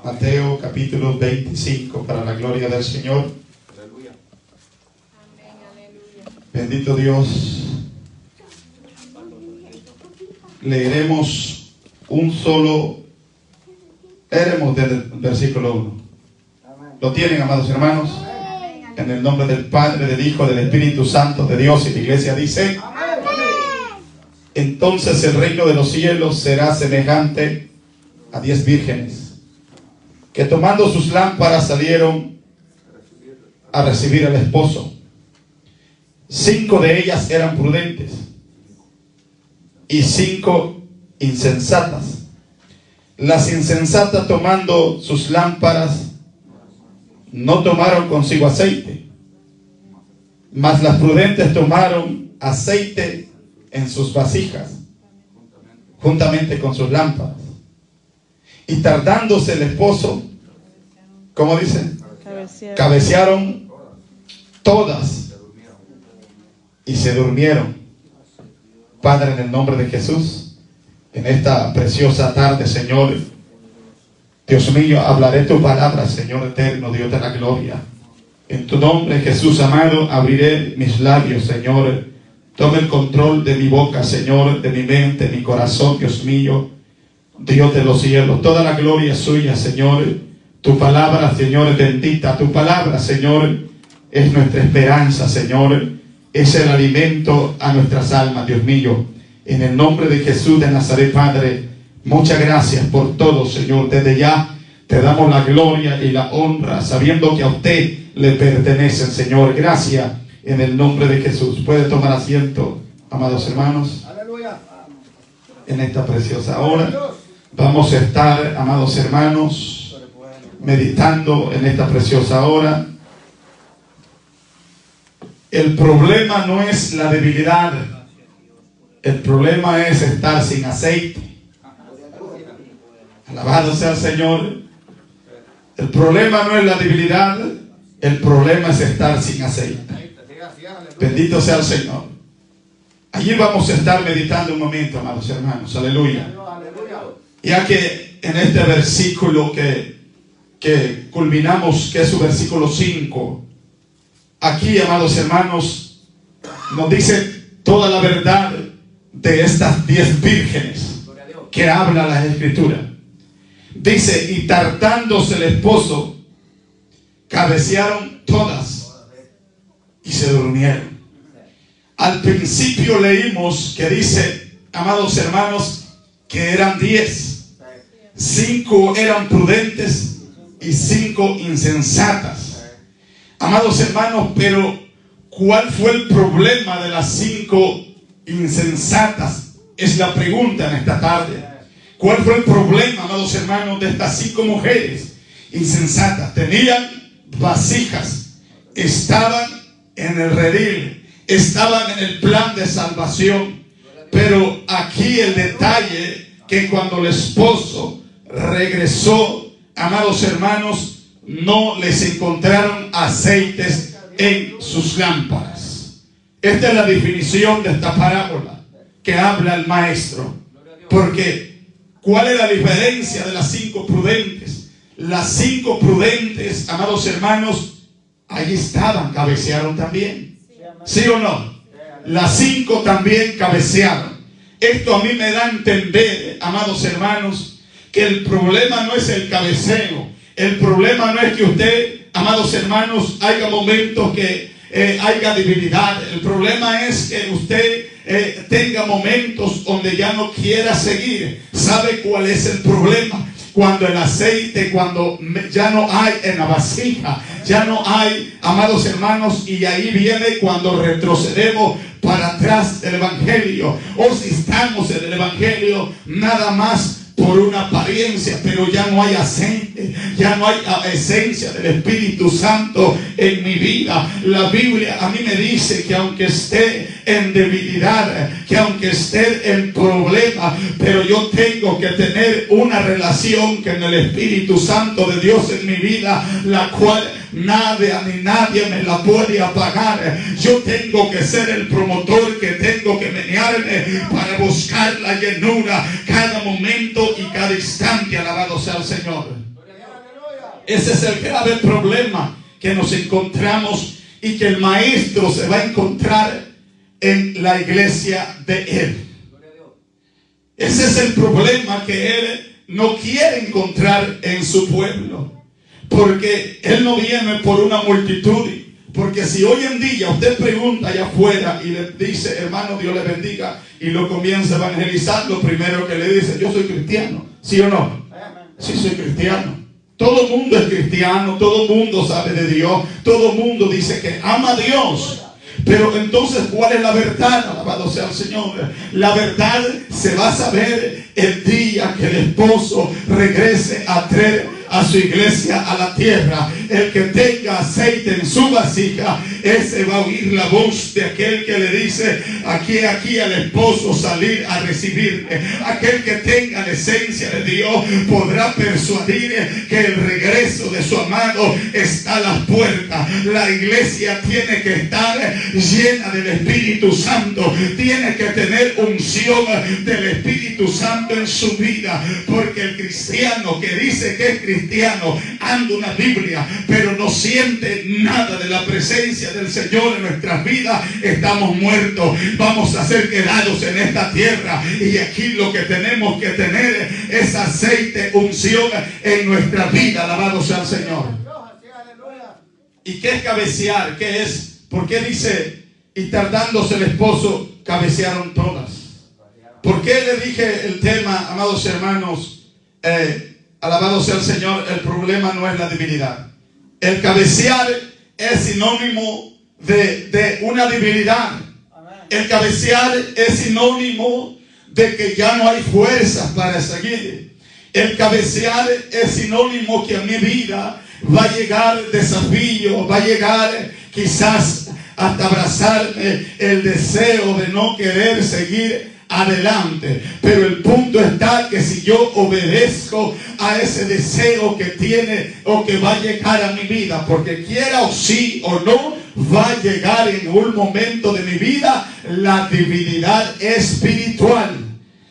Mateo capítulo 25, para la gloria del Señor. Aleluya. Bendito Dios. Leeremos leeremos desde el versículo 1. ¿Lo tienen, amados hermanos? En el nombre del Padre, del Hijo, del Espíritu Santo, de Dios, y la iglesia dice: entonces el reino de los cielos será semejante a 10 vírgenes, que tomando sus lámparas salieron a recibir al esposo. 5 de ellas eran prudentes y 5 insensatas. Las insensatas, tomando sus lámparas, no tomaron consigo aceite, mas las prudentes tomaron aceite en sus vasijas, juntamente con sus lámparas. Y tardándose el esposo, ¿cómo dice? Cabecearon todas y se durmieron. Padre, en el nombre de Jesús, en esta preciosa tarde, Señor, Dios mío, hablaré tu palabra, Señor eterno, Dios de la gloria. En tu nombre, Jesús amado, abriré mis labios, Señor. Tome el control de mi boca, Señor, de mi mente, mi corazón, Dios mío, Dios de los cielos. Toda la gloria es suya, Señor. Tu palabra, Señor, es bendita. Tu palabra, Señor, es nuestra esperanza, Señor. Es el alimento a nuestras almas, Dios mío. En el nombre de Jesús de Nazaret, Padre, muchas gracias por todo, Señor. Desde ya te damos la gloria y la honra, sabiendo que a usted le pertenecen, Señor. Gracias en el nombre de Jesús. Puede tomar asiento, amados hermanos. Aleluya. En esta preciosa hora vamos a estar, amados hermanos, meditando en esta preciosa hora. El problema no es la debilidad. El problema es estar sin aceite. Alabado sea el Señor. El problema no es la debilidad. El problema es estar sin aceite. Bendito sea el Señor. Allí vamos a estar meditando un momento, amados hermanos. Aleluya. Ya que en este versículo que culminamos, que es su versículo 5, aquí, amados hermanos, nos dice toda la verdad de estas 10 vírgenes que habla la Escritura. Dice: y tardándose el esposo, cabecearon todas y se durmieron. Al principio leímos que dice, amados hermanos, que eran 10. 5 eran prudentes y 5 insensatas. Amados hermanos, pero ¿cuál fue el problema de las 5 insensatas? Es la pregunta en esta tarde. ¿Cuál fue el problema, amados hermanos, de estas 5 mujeres insensatas? Tenían vasijas, estaban en el redil, estaban en el plan de salvación. Pero aquí el detalle, que cuando el esposo regresó, amados hermanos, no les encontraron aceites en sus lámparas. Esta es la definición de esta parábola que habla el maestro. Porque ¿cuál es la diferencia de las 5 prudentes? Las 5 prudentes, amados hermanos, ahí estaban, cabecearon también. ¿Sí o no? Las 5 también cabecearon. Esto a mí me da a entender, amados hermanos, que el problema no es el cabeceo. El problema no es que usted, amados hermanos, haya momentos que haya debilidad. El problema es que usted tenga momentos donde ya no quiera seguir. ¿Sabe cuál es el problema? Cuando el aceite, cuando ya no hay en la vasija, ya no hay, amados hermanos, y ahí viene cuando retrocedemos para atrás del Evangelio, o si estamos en el Evangelio nada más por una apariencia, pero ya no hay aceite, ya no hay esencia del Espíritu Santo en mi vida. La Biblia a mí me dice que aunque esté en debilidad, que aunque esté en problema, pero yo tengo que tener una relación con el Espíritu Santo de Dios en mi vida, la cual nadie ni nadie me la puede apagar. Yo tengo que ser el promotor, que tengo que menearme para buscar la llenura cada momento y cada instante. Alabado sea el Señor. Ese es el grave problema que nos encontramos y que el maestro se va a encontrar en la iglesia de él. Ese es el problema que él no quiere encontrar en su pueblo, porque él no viene por una multitud. Porque si hoy en día usted pregunta allá afuera y le dice, hermano, Dios le bendiga, y lo comienza a evangelizar, lo primero que le dice, yo soy cristiano, ¿sí o no? Sí, soy cristiano. Todo el mundo es cristiano, todo el mundo sabe de Dios, todo el mundo dice que ama a Dios. Pero entonces, ¿cuál es la verdad? Alabado sea el Señor. La verdad se va a saber el día que el esposo regrese a traer a su iglesia a la tierra. El que tenga aceite en su vasija, ese va a oír la voz de aquel que le dice, aquí al esposo salir a recibirle. Aquel que tenga la esencia de Dios podrá persuadir que el regreso de su amado está a las puertas. La iglesia tiene que estar llena del Espíritu Santo, tiene que tener unción del Espíritu Santo en su vida, porque el cristiano que dice que es cristiano anda una Biblia, pero no siente nada de la presencia del Señor en nuestras vidas, estamos muertos. Vamos a ser quedados en esta tierra, y aquí lo que tenemos que tener es aceite, unción en nuestra vida. Alabado sea el Señor. ¿Y qué es cabecear? ¿Qué es? ¿Por qué dice, y tardándose el esposo, cabecearon todas? ¿Por qué le dije el tema, amados hermanos? Alabado sea el Señor, el problema no es la debilidad. El cabecear es sinónimo de una debilidad. El cabecear es sinónimo de que ya no hay fuerzas para seguir. El cabecear es sinónimo que a mi vida va a llegar desafío, va a llegar quizás hasta abrazarme el deseo de no querer seguir adelante. Pero el punto está que si yo obedezco a ese deseo que tiene o que va a llegar a mi vida, porque quiera o sí o no, va a llegar en un momento de mi vida la debilidad espiritual.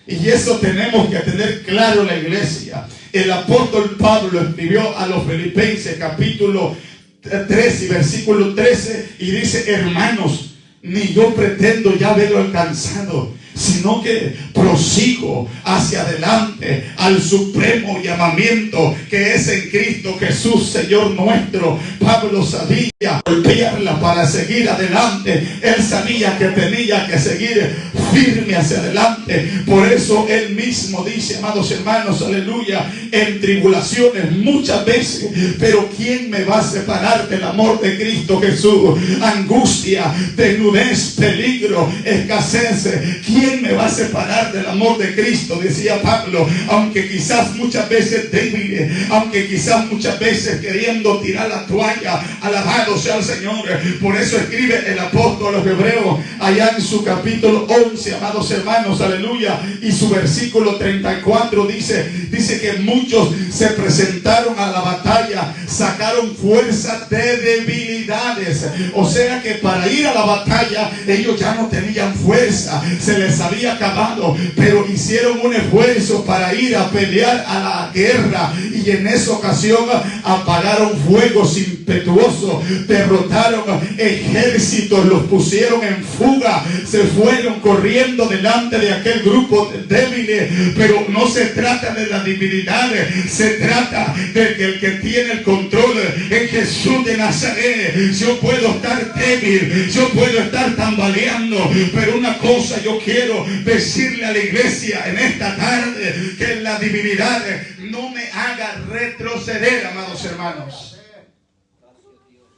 Y eso tenemos que tener claro en la iglesia. El apóstol Pablo escribió a los Filipenses capítulo 3 y versículo 13 y dice, hermanos, ni yo pretendo ya haberlo alcanzado, sino que prosigo hacia adelante al supremo llamamiento que es en Cristo Jesús, Señor nuestro. Pablo sabía golpearla para seguir adelante. Él sabía que tenía que seguir firme hacia adelante. Por eso él mismo dice, amados hermanos, aleluya, en tribulaciones muchas veces, pero ¿quién me va a separar del amor de Cristo Jesús? Angustia, desnudez, peligro, escasez. ¿Quién me va a separar del amor de Cristo? Decía Pablo, aunque quizás muchas veces débil, aunque quizás muchas veces queriendo tirar la toalla. Alabado sea el Señor. Por eso escribe el apóstol a los Hebreos allá en su capítulo 11, amados hermanos, aleluya, y su versículo 34 dice que muchos se presentaron a la batalla, sacaron fuerza de debilidades. O sea que para ir a la batalla ellos ya no tenían fuerza, se les había acabado, pero hicieron un esfuerzo para ir a pelear a la guerra, y en esa ocasión apagaron fuegos impetuosos, derrotaron ejércitos, los pusieron en fuga, se fueron corriendo delante de aquel grupo débil. Pero no se trata de la debilidad, se trata de que el que tiene el control es Jesús de Nazaret. Yo puedo estar débil, yo puedo estar tambaleando, pero una cosa yo quiero decirle a la iglesia en esta tarde, que la debilidad no me haga retroceder, amados hermanos.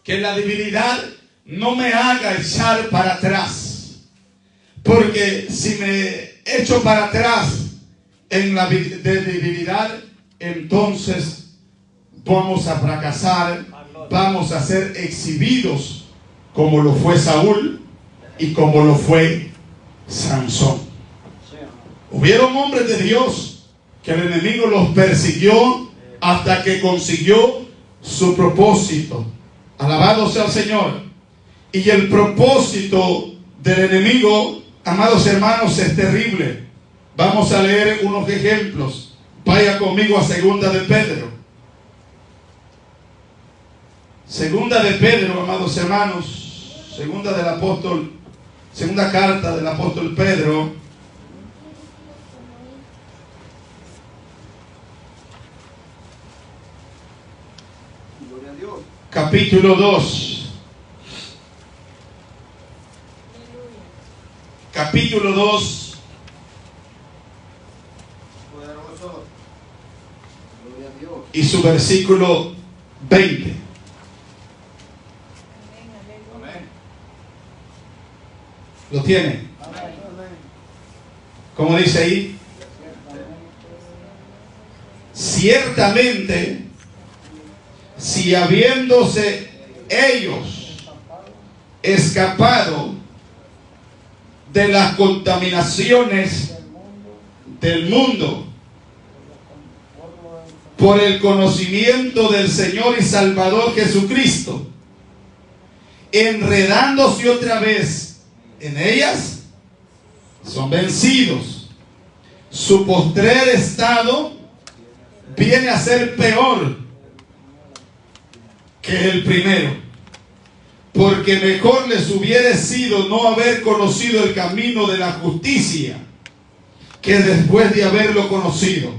Que la debilidad no me haga echar para atrás, porque si me echo para atrás en la debilidad, entonces vamos a fracasar, vamos a ser exhibidos como lo fue Saúl y como lo fue Sansón. Hubieron hombres de Dios que el enemigo los persiguió hasta que consiguió su propósito. Alabado sea el Señor. Y el propósito del enemigo, amados hermanos, es terrible. Vamos a leer unos ejemplos. Vaya conmigo a segunda de Pedro. Segunda de Pedro, amados hermanos, segunda carta del apóstol Pedro, capítulo 2. Capítulo 2. Y su versículo 20. ¿Lo tiene? ¿Cómo dice ahí? Ciertamente, si habiéndose ellos escapado de las contaminaciones del mundo por el conocimiento del Señor y Salvador Jesucristo, enredándose otra vez en ellas, son vencidos. Su postrer estado viene a ser peor que el primero, porque mejor les hubiera sido no haber conocido el camino de la justicia, que después de haberlo conocido,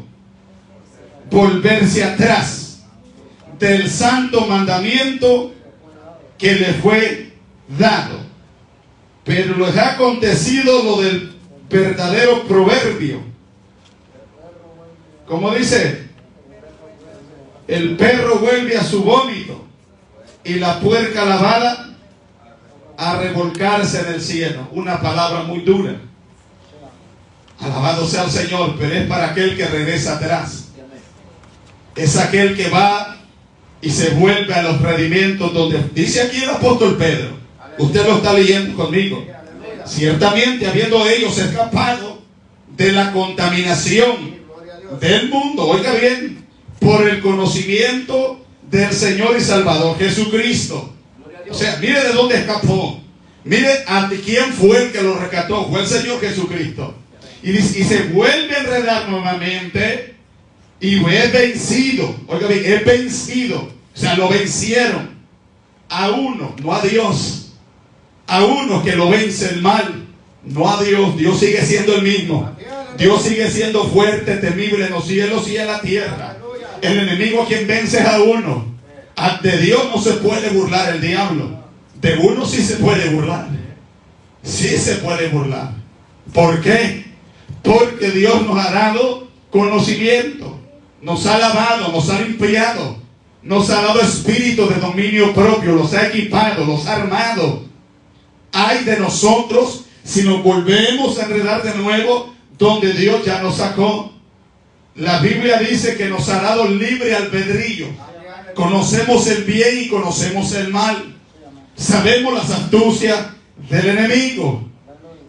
volverse atrás del santo mandamiento que le fue dado. Pero les ha acontecido lo del verdadero proverbio. ¿Cómo dice? El perro vuelve a su vómito y la puerca lavada a revolcarse en el cielo. Una palabra muy dura. Alabado sea el Señor, pero es para aquel que regresa atrás. Es aquel que va y se vuelve a los rendimientos donde dice aquí el apóstol Pedro. Usted lo está leyendo conmigo. Ciertamente, habiendo ellos escapado de la contaminación del mundo, oiga bien, por el conocimiento del Señor y Salvador Jesucristo. O sea, mire de dónde escapó. Mire ante quién fue el que lo rescató. Fue el Señor Jesucristo. Y se vuelve a enredar nuevamente y es vencido. Oiga bien, es vencido. O sea, lo vencieron a uno, no a Dios. A uno que lo vence el mal, no a Dios. Dios sigue siendo el mismo. Dios sigue siendo fuerte, temible en los cielos y en la tierra. El enemigo a quien vence es a uno. De Dios no se puede burlar el diablo. De uno sí se puede burlar. Sí se puede burlar. ¿Por qué? Porque Dios nos ha dado conocimiento. Nos ha lavado, nos ha limpiado. Nos ha dado espíritu de dominio propio. Los ha equipado, los ha armado. Ay de nosotros si nos volvemos a enredar de nuevo donde Dios ya nos sacó. La Biblia dice que nos ha dado libre albedrío. Conocemos el bien y conocemos el mal. Sabemos las astucias del enemigo.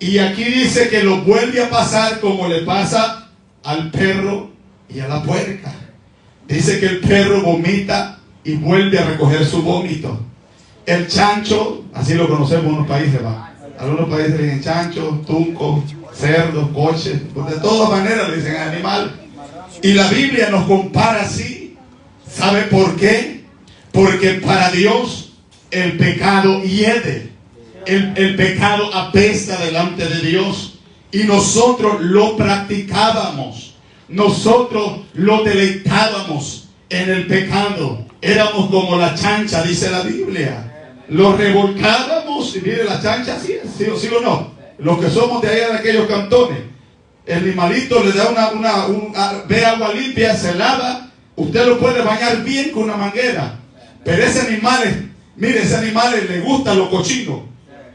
Y aquí dice que lo vuelve a pasar como le pasa al perro y a la puerca. Dice que el perro vomita y vuelve a recoger su vómito. El chancho, así lo conocemos en unos países, ¿va? Algunos países le dicen chancho, tunco, cerdo, coche, de todas maneras le dicen animal. Y la Biblia nos compara así. ¿Sabe por qué? Porque para Dios el pecado hiede. El pecado apesta delante de Dios. Y nosotros lo practicábamos. Nosotros lo deleitábamos en el pecado. Éramos como la chancha, dice la Biblia. Lo revolcábamos, y mire la chancha, sí o no. Los que somos de allá de aquellos cantones, el animalito le da ve agua limpia, se lava, usted lo puede bañar bien con una manguera. Pero ese animal, mire, ese animal le gusta lo cochino.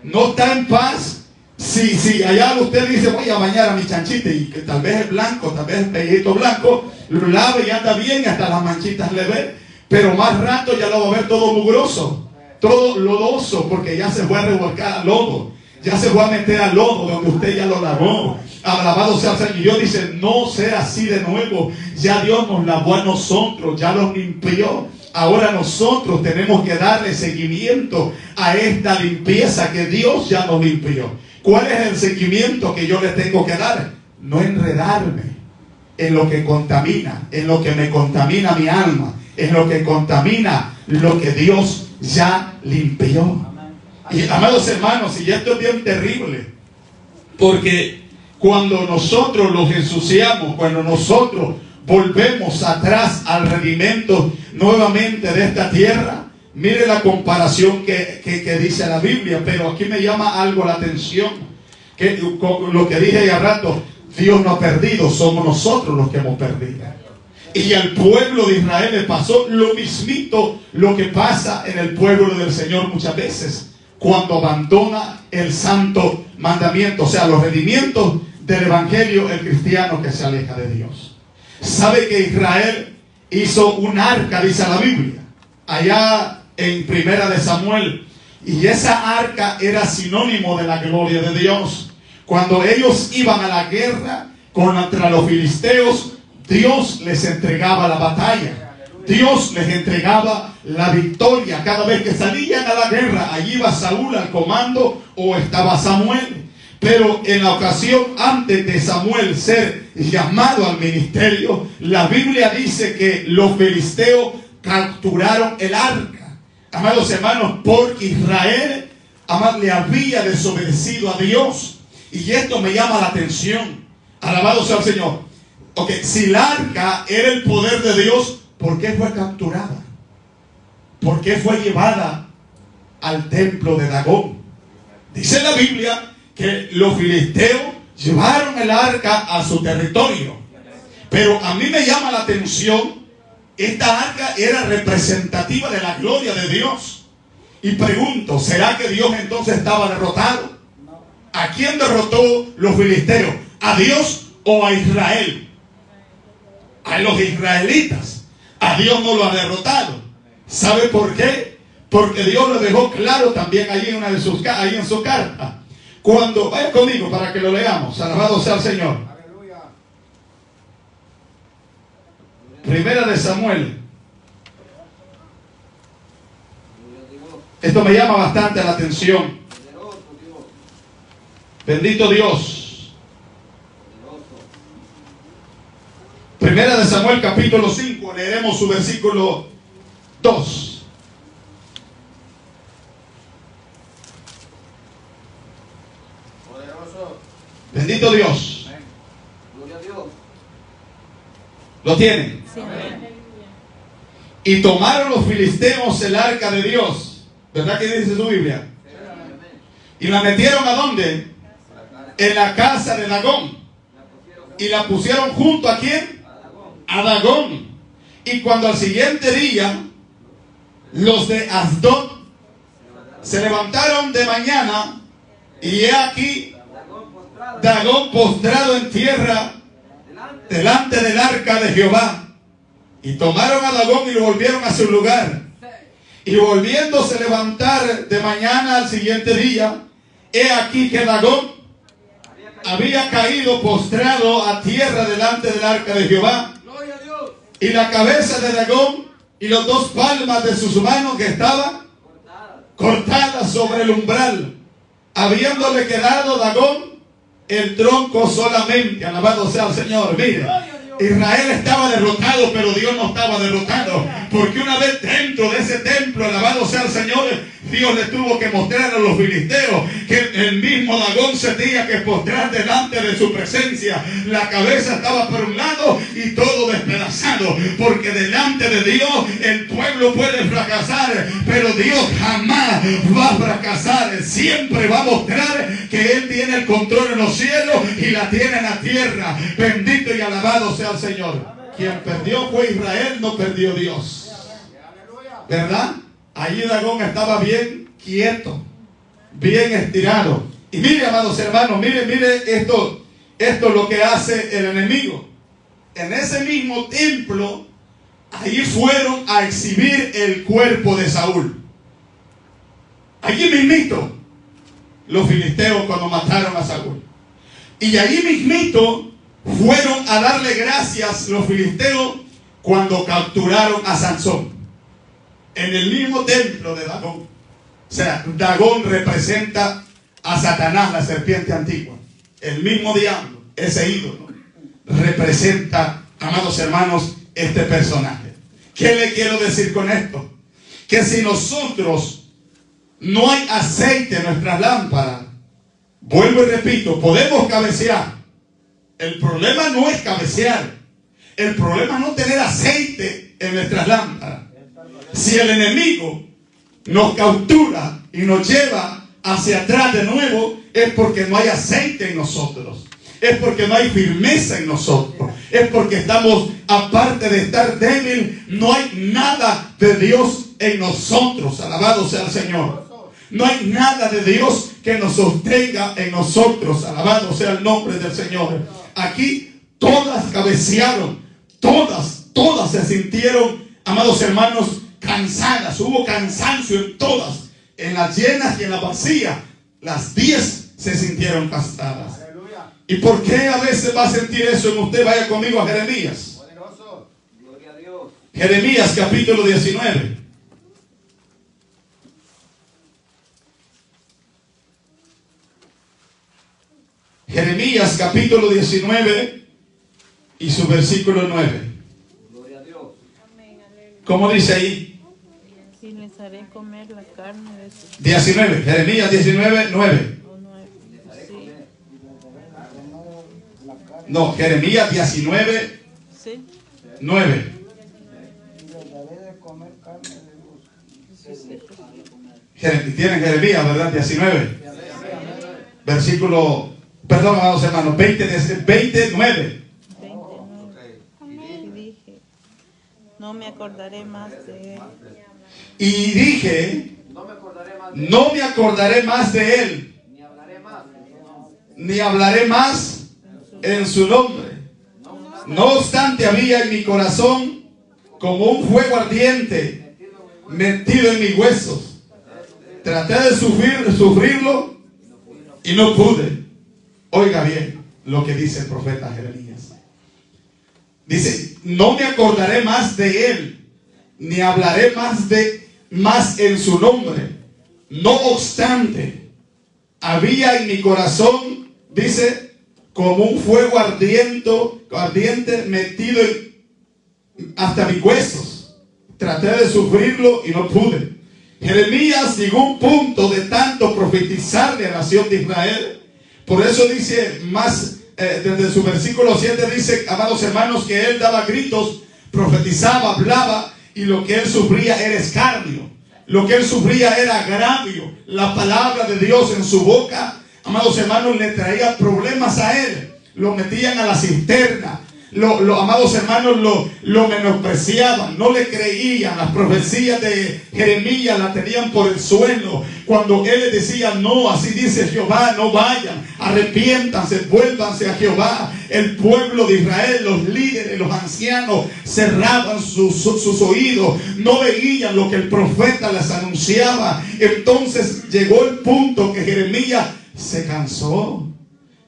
No está en paz. Si allá usted dice voy a bañar a mi chanchita y que tal vez es blanco, tal vez es pellito blanco, lo lava y anda bien, hasta las manchitas le ve. Pero más rato ya lo va a ver todo mugroso. Todo lodoso, porque ya se fue a revolcar al lodo, ya se fue a meter al lodo donde usted ya lo lavó. Alabado sea el Señor. Y Dios dice, no sea así de nuevo. Ya Dios nos lavó a nosotros, ya nos limpió. Ahora nosotros tenemos que darle seguimiento a esta limpieza que Dios ya nos limpió. ¿Cuál es el seguimiento que yo le tengo que dar? No enredarme en lo que contamina, en lo que me contamina mi alma, en lo que contamina lo que Dios ya limpió. Y amados hermanos, y esto es bien terrible, porque cuando nosotros los ensuciamos, cuando nosotros volvemos atrás al rendimiento nuevamente de esta tierra, mire la comparación que dice la Biblia, pero aquí me llama algo la atención, que lo que dije ya rato, Dios no ha perdido, somos nosotros los que hemos perdido. Y al pueblo de Israel le pasó lo mismito, lo que pasa en el pueblo del Señor muchas veces, cuando abandona el santo mandamiento, o sea, los rendimientos del evangelio, el cristiano que se aleja de Dios. ¿Sabe que Israel hizo un arca, dice la Biblia, allá en Primera de Samuel? Y esa arca era sinónimo de la gloria de Dios. Cuando ellos iban a la guerra contra los filisteos, Dios les entregaba la batalla. Dios les entregaba la victoria. Cada vez que salían a la guerra, allí iba Saúl al comando o estaba Samuel. Pero en la ocasión antes de Samuel ser llamado al ministerio, la Biblia dice que los filisteos capturaron el arca. Amados hermanos, porque Israel le había desobedecido a Dios. Y esto me llama la atención. Alabado sea el Señor. Ok, si el arca era el poder de Dios, ¿por qué fue capturada? ¿Por qué fue llevada al templo de Dagón? Dice la Biblia que los filisteos llevaron el arca a su territorio. Pero a mí me llama la atención, esta arca era representativa de la gloria de Dios. Y pregunto, ¿será que Dios entonces estaba derrotado? ¿A quién derrotó los filisteos? ¿A Dios o a Israel? A los israelitas. A Dios no lo ha derrotado. ¿Sabe por qué? Porque Dios lo dejó claro también allí ahí en su carta. Cuando, vaya conmigo para que lo leamos. Alabado sea el Señor. Aleluya. Primera de Samuel. Esto me llama bastante la atención. Bendito Dios. Primera de Samuel capítulo 5, leeremos su versículo 2. Poderoso. Bendito Dios. Gloria a Dios. ¿Lo tienen? Sí. Y tomaron los filisteos el arca de Dios. ¿Verdad que dice su Biblia? Sí. Y la metieron ¿a dónde? En la casa de Dagón. Y la pusieron junto ¿a quién? A Dagón. Y cuando al siguiente día los de Asdod se levantaron de mañana, y he aquí Dagón postrado en tierra delante del arca de Jehová. Y tomaron a Dagón y lo volvieron a su lugar. Y volviéndose a levantar de mañana al siguiente día, he aquí que Dagón había caído postrado a tierra delante del arca de Jehová. Y la cabeza de Dagón y las dos palmas de sus manos que estaban cortadas sobre el umbral, habiéndole quedado Dagón el tronco solamente. Alabado sea el Señor. Mire, Israel estaba derrotado, pero Dios no estaba derrotado, porque una vez dentro de ese templo, alabado sea el Señor, Dios le tuvo que mostrar a los filisteos que el mismo Dagón se tenía que postrar delante de su presencia. La cabeza estaba por un lado y todo despedazado, porque delante de Dios el pueblo puede fracasar, pero Dios jamás va a fracasar. Él siempre va a mostrar que Él tiene el control en los cielos y la tiene en la tierra. Bendito y alabado sea el Señor. Quien perdió fue Israel, no perdió Dios. ¿Verdad? Allí Dagón estaba bien quieto, bien estirado. Y mire, amados hermanos, mire esto es lo que hace el enemigo. En ese mismo templo, allí fueron a exhibir el cuerpo de Saúl. Allí mismito, los filisteos cuando mataron a Saúl. Y allí mismito fueron a darle gracias los filisteos cuando capturaron a Sansón. En el mismo templo de Dagón. O sea, Dagón representa a Satanás, la serpiente antigua. El mismo diablo, ese ídolo, representa, amados hermanos, este personaje. ¿Qué le quiero decir con esto? Que si nosotros no hay aceite en nuestras lámparas, vuelvo y repito, podemos cabecear. El problema no es cabecear. El problema es no tener aceite en nuestras lámparas. Si el enemigo nos captura y nos lleva hacia atrás de nuevo, es porque no hay aceite en nosotros. Es porque no hay firmeza en nosotros. Es porque estamos, aparte de estar débil, no hay nada de Dios en nosotros. Alabado sea el Señor. No hay nada de Dios que nos sostenga en nosotros. Alabado sea el nombre del Señor. Aquí todas cabecearon. Todas se sintieron, amados hermanos, cansadas. Hubo cansancio en todas. En las llenas y en las vacías. Las 10 se sintieron cansadas. ¿Y por qué a veces va a sentir eso en usted? Vaya conmigo a Jeremías. Gloria a Dios. Jeremías capítulo 19. Jeremías capítulo 19 y su versículo 9. Gloria a Dios. ¿Cómo dice ahí? Y les haré comer la carne de sus 19. Jeremías 19, 9. o nueve. Sí, No, Jeremías 19, sí, 9. Tienen Jeremías, ¿verdad? 19. Versículo, perdón, amados hermanos, 29. 29. Y dije, no me acordaré más de él. Y dije, No me acordaré más de no me acordaré más de él, ni hablaré más. ni hablaré más en su nombre. No obstante, había en mi corazón como un fuego ardiente metido en mis huesos. Traté de sufrirlo y no pude. Oiga bien lo que dice el profeta Jeremías. Dice, no me acordaré más de él, ni hablaré más en su nombre. No obstante, había en mi corazón, dice, como un fuego ardiente metido hasta mis huesos. Traté de sufrirlo y no pude. Jeremías llegó a un punto de tanto profetizar de la nación de Israel. Por eso dice más, desde su versículo 7 dice, amados hermanos, que él daba gritos, profetizaba, hablaba, y lo que él sufría era escarnio. Lo que él sufría era agravio. La palabra de Dios en su boca, amados hermanos, le traía problemas a él. Lo metían a la cisterna. Amados hermanos, lo menospreciaban, no le creían. Las profecías de Jeremías la tenían por el suelo. Cuando él les decía, no, así dice Jehová, no vayan, arrepiéntanse, vuélvanse a Jehová. El pueblo de Israel, los líderes, los ancianos, cerraban sus oídos, no veían lo que el profeta les anunciaba. Entonces llegó el punto que Jeremías se cansó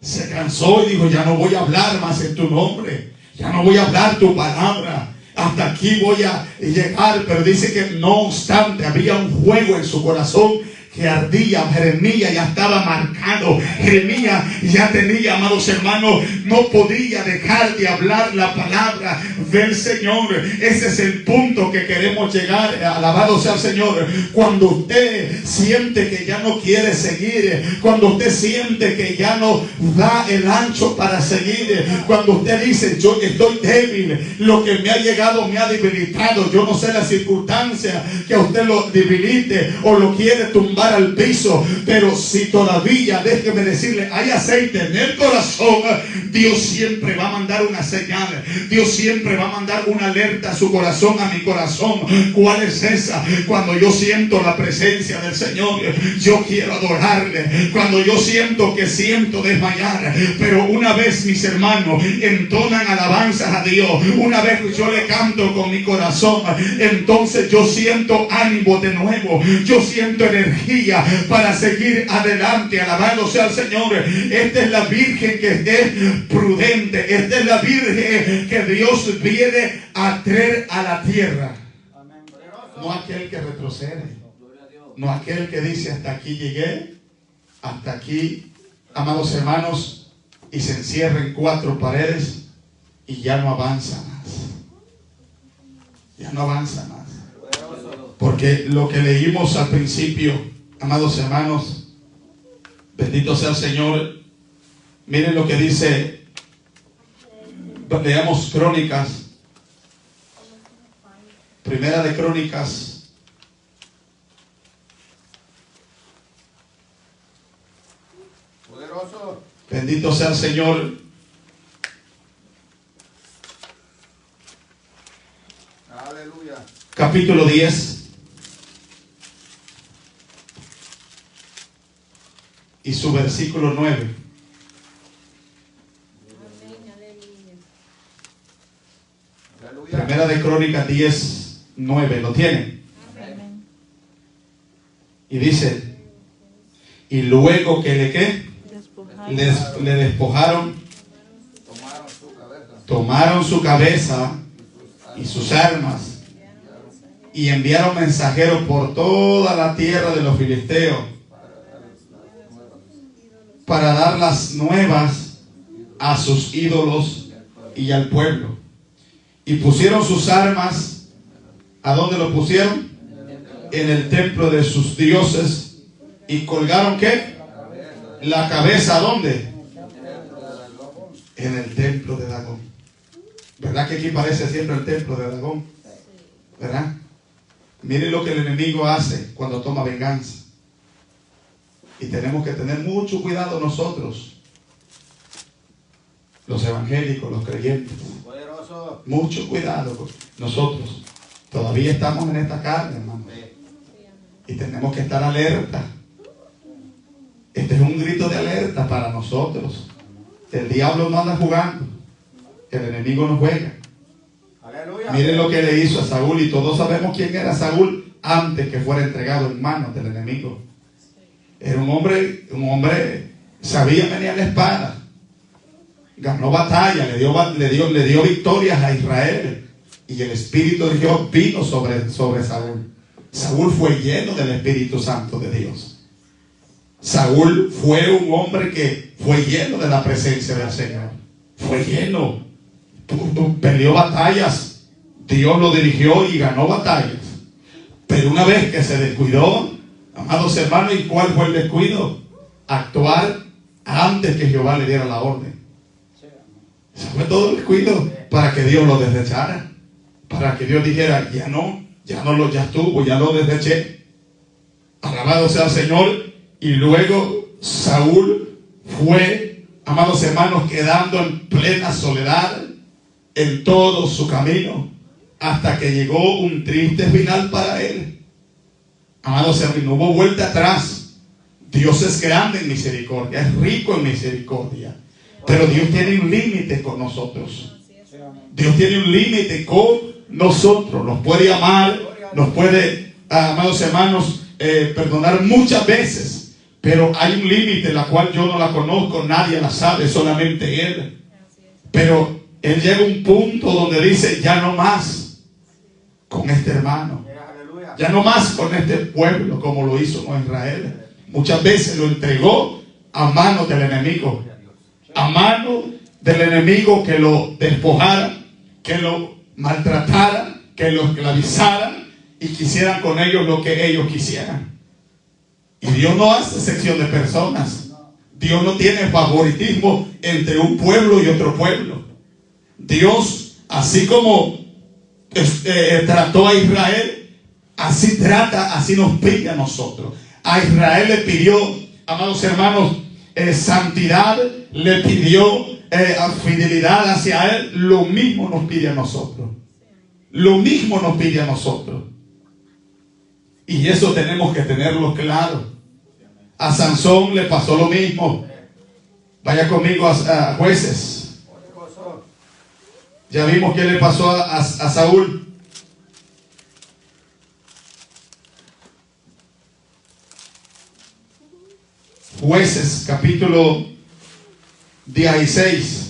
y dijo, ya no voy a hablar más en tu nombre, ya no voy a hablar tu palabra, hasta aquí voy a llegar. Pero dice que no obstante había un fuego en su corazón que ardía. Jeremías ya estaba marcado. Jeremías ya tenía, amados hermanos, no podía dejar de hablar la palabra del Señor. Ese es el punto que queremos llegar. Alabado sea el Señor. Cuando usted siente que ya no quiere seguir, cuando usted siente que ya no da el ancho para seguir, cuando usted dice, yo estoy débil, lo que me ha llegado me ha debilitado, yo no sé la circunstancia que a usted lo debilite o lo quiere tumbar al piso, pero si todavía, déjeme decirle, hay aceite en el corazón, Dios siempre va a mandar una señal. Dios siempre va a mandar una alerta a su corazón, a mi corazón. ¿Cuál es esa? Cuando yo siento la presencia del Señor, yo quiero adorarle. Cuando yo siento desmayar, pero una vez mis hermanos entonan alabanzas a Dios, una vez yo le canto con mi corazón, entonces yo siento ánimo de nuevo, yo siento energía para seguir adelante. Alabado sea el Señor. Esta es la Virgen que es prudente. Esta es la Virgen que Dios viene a traer a la tierra. No aquel que retrocede, no aquel que dice hasta aquí llegué, hasta aquí, amados hermanos, y se encierra en 4 paredes y ya no avanza más. Ya no avanza más. Poderoso. Porque lo que leímos al principio, amados hermanos, bendito sea el Señor. Miren lo que dice, leamos Crónicas, Primera de Crónicas, Poderoso. bendito sea el Señor. Aleluya. Capítulo 10 y su versículo 9. Aleluya. Primera de Crónicas 10, 9. ¿Lo tienen? Amén. Y dice, y luego que le ¿qué? Despojar Le despojaron, Tomaron su cabeza. tomaron su cabeza y sus armas y enviaron mensajeros por toda la tierra de los filisteos para dar las nuevas a sus ídolos y al pueblo. Y pusieron sus armas, ¿a dónde lo pusieron? En el templo de sus dioses. Y colgaron ¿qué? La cabeza, ¿a dónde? En el templo de Dagón. ¿Verdad que aquí parece siempre el templo de Dagón? ¿Verdad? Miren lo que el enemigo hace cuando toma venganza. Y tenemos que tener mucho cuidado nosotros, los evangélicos, los creyentes. Poderoso. Mucho cuidado con nosotros. Todavía estamos en esta carne, hermano. Y tenemos que estar alerta. Este es un grito de alerta para nosotros. El diablo no anda jugando. El enemigo no juega. Aleluya. Miren lo que le hizo a Saúl, y todos sabemos quién era Saúl antes que fuera entregado en manos del enemigo. Era un hombre, sabía menear la espada, ganó batalla, le dio victorias a Israel, y el Espíritu de Dios vino sobre Saúl. Saúl fue lleno del Espíritu Santo de Dios. Saúl fue un hombre que fue lleno de la presencia del Señor. Fue lleno, peleó batallas, Dios lo dirigió y ganó batallas. Pero una vez que se descuidó, amados hermanos, ¿y cuál fue el descuido? Actuar antes que Jehová le diera la orden. Ese fue todo el descuido para que Dios lo desechara. Para que Dios dijera, ya estuvo, ya lo deseché. Alabado sea el Señor. Y luego Saúl fue, amados hermanos, quedando en plena soledad en todo su camino, hasta que llegó un triste final para él. Amados hermanos, no hubo vuelta atrás. Dios es grande en misericordia, es rico en misericordia, pero Dios tiene un límite con nosotros. Dios tiene un límite con nosotros. Nos puede amar, nos puede, amados hermanos, perdonar muchas veces, pero hay un límite, la cual yo no la conozco, nadie la sabe, solamente Él. Pero Él llega a un punto donde dice, ya no más con este hermano, ya no más con este pueblo, como lo hizo con Israel. Muchas veces lo entregó a manos del enemigo, a manos del enemigo, que lo despojara, que lo maltratara, que lo esclavizaran y quisieran con ellos lo que ellos quisieran. Y Dios no hace sección de personas. Dios no tiene favoritismo entre un pueblo y otro pueblo. Dios, así como trató a Israel, así trata, así nos pide a nosotros. A Israel le pidió, amados hermanos, santidad, le pidió fidelidad hacia Él. Lo mismo nos pide a nosotros. Lo mismo nos pide a nosotros. Y eso tenemos que tenerlo claro. A Sansón le pasó lo mismo. Vaya conmigo a Jueces. Ya vimos qué le pasó a Saúl. Jueces, capítulo 16.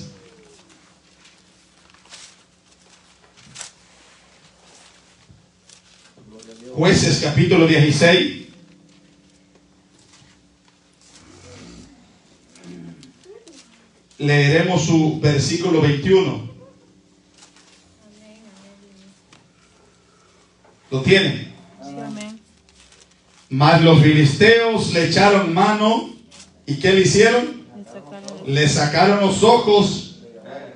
Jueces, capítulo 16. Leeremos su versículo 21. ¿Lo tienen? Sí, amén. Mas los filisteos le echaron mano. ¿Y qué le hicieron? Le sacaron los ojos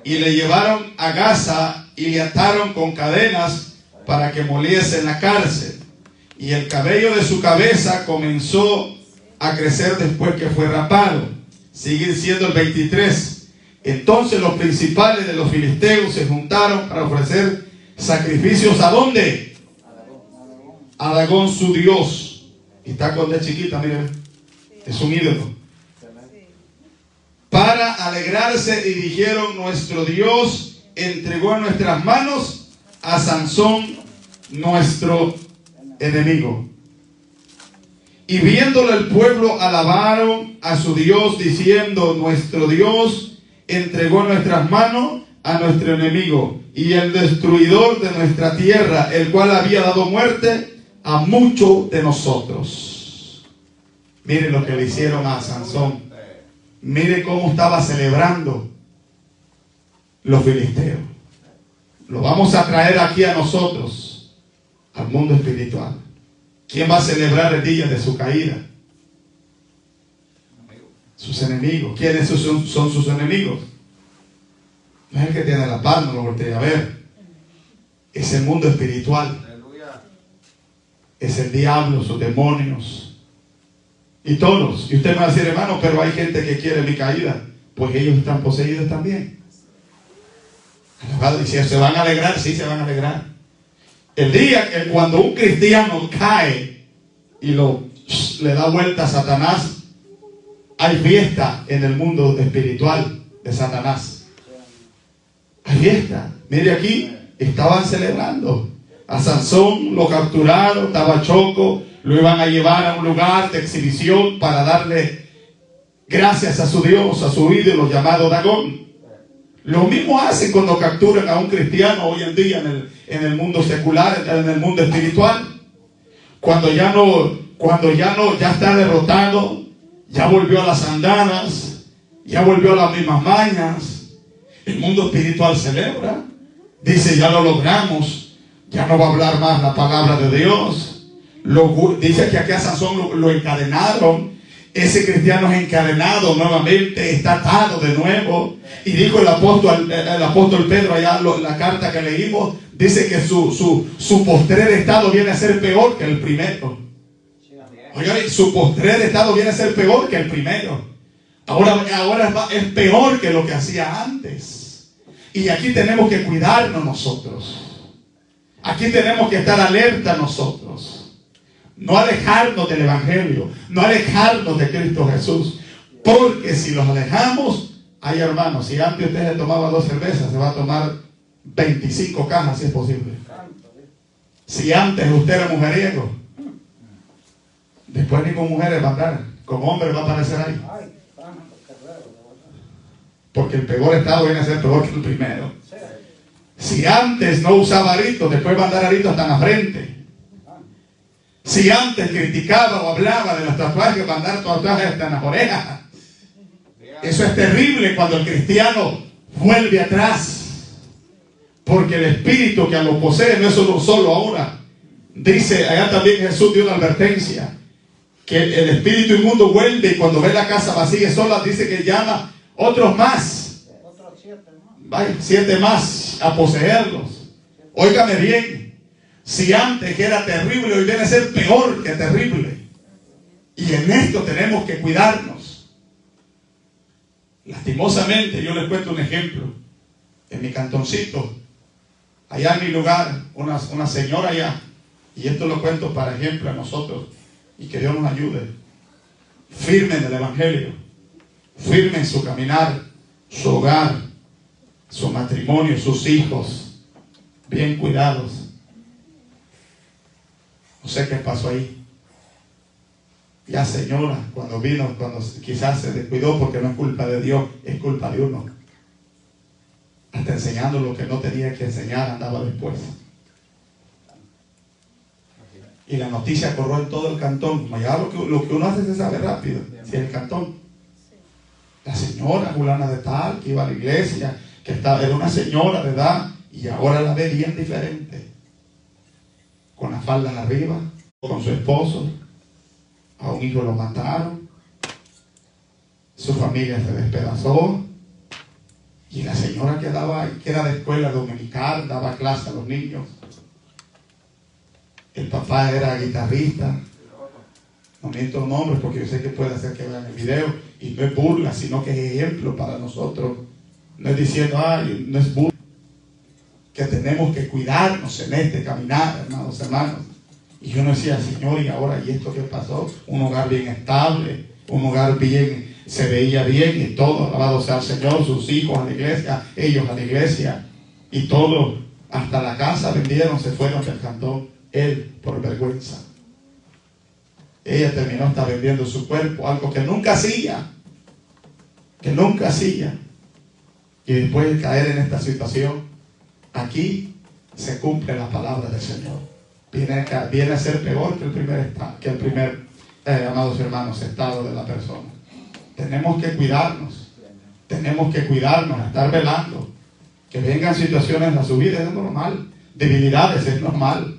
y le llevaron a Gaza y le ataron con cadenas para que moliese en la cárcel. Y el cabello de su cabeza comenzó a crecer después que fue rapado. Sigue siendo el 23. Entonces los principales de los filisteos se juntaron para ofrecer sacrificios. ¿A dónde? A Dagón su dios. Y está con de chiquita, miren. Es un ídolo. Para alegrarse, y dijeron: nuestro Dios entregó en nuestras manos a Sansón, nuestro enemigo. Y viéndolo el pueblo, alabaron a su Dios, diciendo: nuestro Dios entregó en nuestras manos a nuestro enemigo y el destruidor de nuestra tierra, el cual había dado muerte a muchos de nosotros. Miren lo que le hicieron a Sansón. Mire cómo estaba celebrando los filisteos. Lo vamos a traer aquí a nosotros, al mundo espiritual. ¿Quién va a celebrar el día de su caída? Sus enemigos. ¿Quiénes son sus enemigos? No es el que tiene la palma, no lo voltea a ver. Es el mundo espiritual. Es el diablo, sus demonios. Y todos. Y usted me va a decir: hermano, pero hay gente que quiere mi caída. Pues ellos están poseídos también. Alabado. Y si se van a alegrar, sí se van a alegrar. El día que cuando un cristiano cae y le da vuelta a Satanás, hay fiesta en el mundo espiritual de Satanás. Hay fiesta. Mire aquí, estaban celebrando. A Sansón lo capturaron, estaba choco. Lo iban a llevar a un lugar de exhibición para darle gracias a su Dios, a su ídolo llamado Dagón. Lo mismo hacen cuando capturan a un cristiano hoy en día en el mundo secular, en el mundo espiritual. Cuando ya está derrotado, ya volvió a las andadas, ya volvió a las mismas mañas. El mundo espiritual celebra. Dice: ya lo logramos, ya no va a hablar más la palabra de Dios. Dice que aquí a Sansón lo encadenaron. Ese cristiano es encadenado nuevamente, está atado de nuevo. Y dijo el apóstol Pedro allá en la carta que leímos, dice que su postrer estado viene a ser peor que el primero. Oye, su postrer estado viene a ser peor que el primero. Ahora es peor que lo que hacía antes. Y aquí tenemos que cuidarnos nosotros. Aquí tenemos que estar alerta nosotros. No alejarnos del Evangelio, no alejarnos de Cristo Jesús. Porque si los alejamos, ay hermanos, si antes usted se tomaba 2 cervezas, se va a tomar 25 cajas si es posible. Si antes usted era mujeriego, después ni con mujeres va a andar, con hombres va a aparecer ahí. Porque el peor estado viene a ser peor que el primero. Si antes no usaba aritos, después va a andar aritos hasta en la frente. Si antes criticaba o hablaba de los tatuajes, va a andar tatuajes hasta en las orejas. Eso es terrible cuando el cristiano vuelve atrás. Porque el espíritu que lo posee no es solo ahora. Dice, allá también Jesús dio una advertencia. Que el espíritu inmundo vuelve y cuando ve la casa vacía y sola, dice que llama otros más. 7 más a poseerlos. Óigame bien. Si antes que era terrible, hoy viene a ser peor que terrible. Y en esto tenemos que cuidarnos. Lastimosamente, yo les cuento un ejemplo. En mi cantoncito, allá en mi lugar, una señora allá, y esto lo cuento para ejemplo a nosotros, y que Dios nos ayude. Firme en el Evangelio, firme en su caminar, su hogar, su matrimonio, sus hijos, bien cuidados. No sé qué pasó ahí. Ya señora, cuando quizás se descuidó, porque no es culpa de Dios, es culpa de uno. Hasta enseñando lo que no tenía que enseñar, andaba después. Y la noticia corrió en todo el cantón. Ya lo que uno hace se sabe rápido, si es el cantón. La señora fulana de tal, que iba a la iglesia, era una señora de edad, y ahora la ve bien diferente. Con la las faldas arriba, con su esposo. A un hijo lo mataron. Su familia se despedazó. Y la señora que era de escuela dominical, daba clase a los niños. El papá era guitarrista. No miento nombres porque yo sé que puede hacer que vean el video. Y no es burla, sino que es ejemplo para nosotros. No es diciendo, ay, no es burla. Que tenemos que cuidarnos en este caminar, hermanos, hermanos. Y yo no decía, Señor, y ahora, ¿y esto qué pasó? Un hogar bien estable, un hogar bien, se veía bien y todo, alabado sea el Señor, sus hijos a la iglesia, ellos a la iglesia, y todo, hasta la casa vendieron, se fueron del cantón, él por vergüenza. Ella terminó hasta vendiendo su cuerpo, algo que nunca hacía, y después de caer en esta situación, aquí se cumple la palabra del Señor. Viene a ser peor que el primer amados hermanos, estado de la persona. Tenemos que cuidarnos, estar velando. Que vengan situaciones a su vida es normal, debilidades es normal,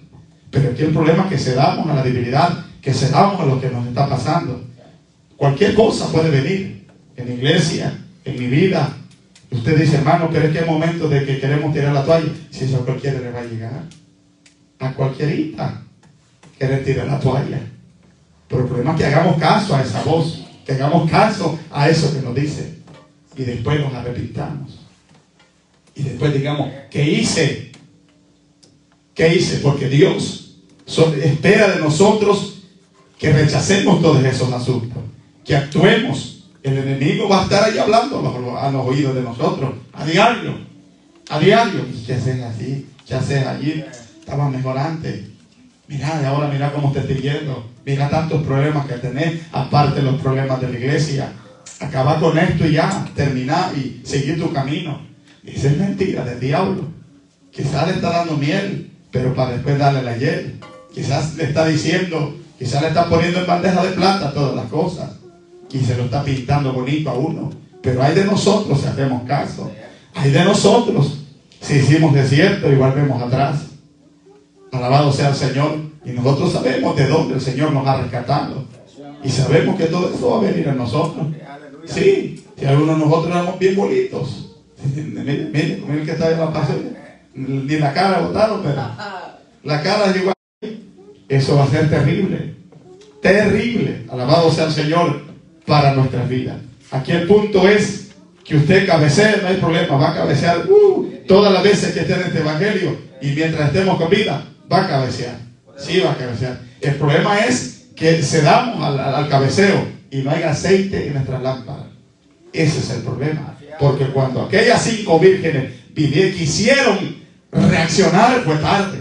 pero aquí el problema es que cedamos a la debilidad, que cedamos a lo que nos está pasando. Cualquier cosa puede venir en la iglesia, en mi vida. Usted dice, hermano, pero es que hay momentos de que queremos tirar la toalla. Si eso a cualquiera le va a llegar, a cualquierita querer tirar la toalla. Pero el problema es que hagamos caso a esa voz, que hagamos caso a eso que nos dice, y después nos arrepintamos. Y después digamos, ¿qué hice? Porque Dios espera de nosotros que rechacemos todos esos asuntos, que actuemos. El enemigo va a estar ahí hablando a los oídos de nosotros, a diario. ¿Y qué haces así? ¿Qué haces allí? Estaba mejor antes. Mira, y ahora mira cómo te estoy yendo. Mira tantos problemas que tenés, aparte de los problemas de la iglesia. Acaba con esto y ya, termina y seguir tu camino. Y esa es mentira del diablo. Quizás le está dando miel, pero para después darle la hiel. Quizás le está diciendo, quizás le está poniendo en bandeja de plata todas las cosas. Y se lo está pintando bonito a uno. Pero hay de nosotros si hacemos caso. Hay de nosotros si hicimos desierto y volvemos atrás. Alabado sea el Señor. Y nosotros sabemos de dónde el Señor nos ha rescatado. Y sabemos que todo eso va a venir a nosotros. Sí, si algunos de nosotros éramos bien bonitos. Miren que está en la pasión. Ni la cara botaron, pero la cara es igual. Eso va a ser terrible. Terrible. Alabado sea el Señor para nuestras vidas. Aquí el punto es que usted cabecee, no hay problema, va a cabecear todas las veces que esté en este evangelio, y mientras estemos con vida, va a cabecear. Sí, va a cabecear. El problema es que cedamos al cabeceo y no hay aceite en nuestras lámparas. Ese es el problema. Porque cuando aquellas 5 vírgenes quisieron reaccionar, fue tarde.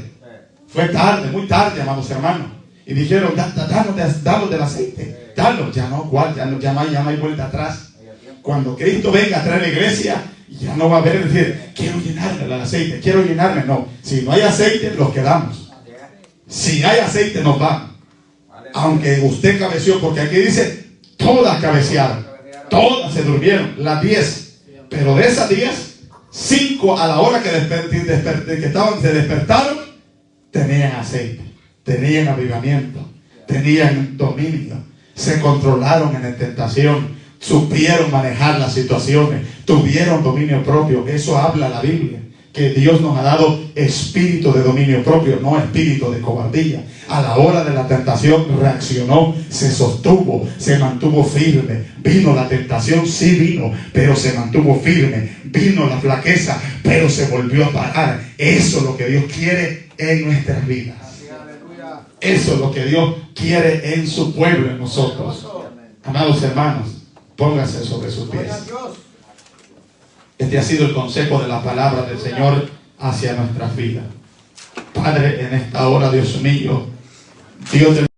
Fue tarde, muy tarde, amados hermanos. Y dijeron, danos del aceite. Danos. Ya no, ya no hay vuelta atrás. Cuando Cristo venga a traer la iglesia, ya no va a haber decir, quiero llenarme del aceite, quiero llenarme. No, si no hay aceite, los quedamos. Si hay aceite, nos vamos. Aunque usted cabeció, porque aquí dice, todas cabecearon, todas se durmieron, las 10. Pero de esas 10, 5 a la hora que se despertaron, tenían aceite, tenían avivamiento, tenían dominio, se controlaron en la tentación, supieron manejar las situaciones, tuvieron dominio propio. Eso habla la Biblia, que Dios nos ha dado espíritu de dominio propio, no espíritu de cobardía. A la hora de la tentación reaccionó, se sostuvo, se mantuvo firme. Vino la tentación, sí vino, pero se mantuvo firme. Vino la flaqueza, pero se volvió a parar. Eso es lo que Dios quiere en nuestras vidas. Eso es lo que Dios quiere en su pueblo, en nosotros. Amados hermanos, pónganse sobre sus pies. Este ha sido el consejo de la palabra del Señor hacia nuestras vidas. Padre, en esta hora, Dios mío, Dios de